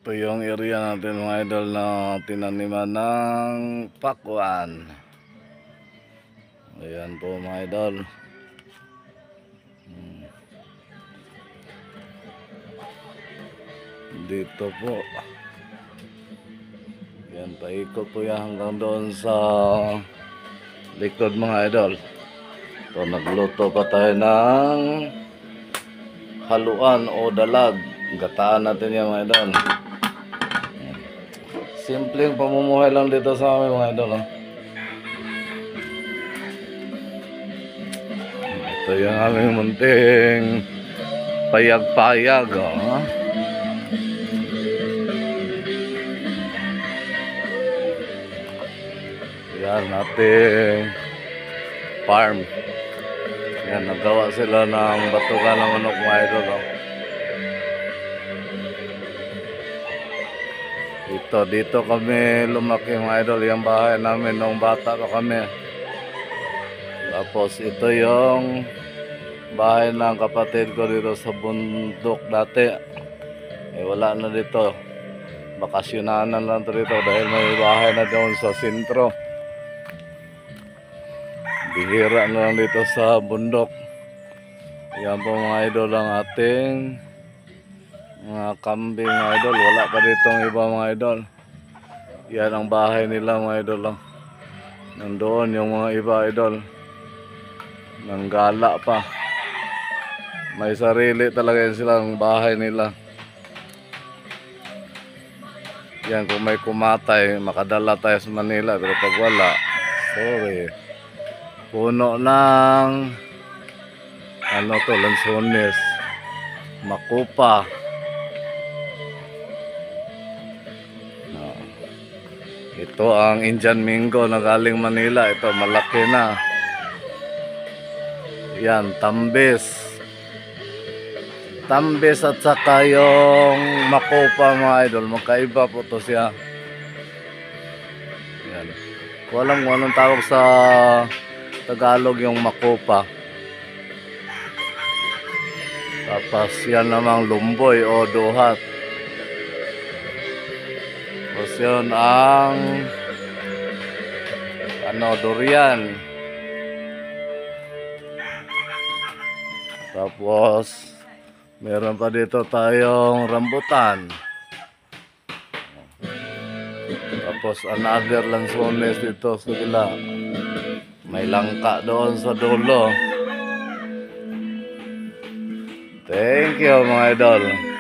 Ito yung area natin mga idol na tinaniman ng pakwan. Ayan po mga idol. Dito po. Ayan, paikot po yan hanggang doon sa likod mga idol. Ito, nagluto pa tayo ng haluan o dalag. Gataan natin yan mga idol. Simpleng pamumuhay lang dito sa amin mga idol. Ito yung aming munting payag-payag. Yan nating farm. Yan, nagawa sila ng batukan ng manok mga idol. Dito kami lumaki mga idol. Yung bahay namin nung bata pa kami. Tapos ito yung bahay ng kapatid ko dito sa bundok dati. Wala na dito. Bakasyonanan lang to dito dahil may bahay na doon sa sentro. Bihira na lang dito sa bundok. Yan po mga idol ang ating mga kambing mga idol. Wala pa ditong iba mga idol. Yan ang bahay nila mga idol. Nandoon yung mga iba idol. Nanggala pa. May sarili talaga silang bahay nila. Yan, kung may kumatay, makadala tayo sa Manila. Pero pag wala, sorry. Puno ng lansones, makupa. Ito ang Indian Mingo na galing Manila. Ito malaki na. Yan, tambis at saka yung makupa mga idol. Magkaiba po to siya. Yan. Walang anong tawag sa Tagalog yung makupa. Tapos yan namang lumboy o duhat. Tapos yun ang durian. Tapos meron pa dito tayong rambutan. Tapos another lansones dito sa kabila. May langka doon sa dulo. Thank you mga idol.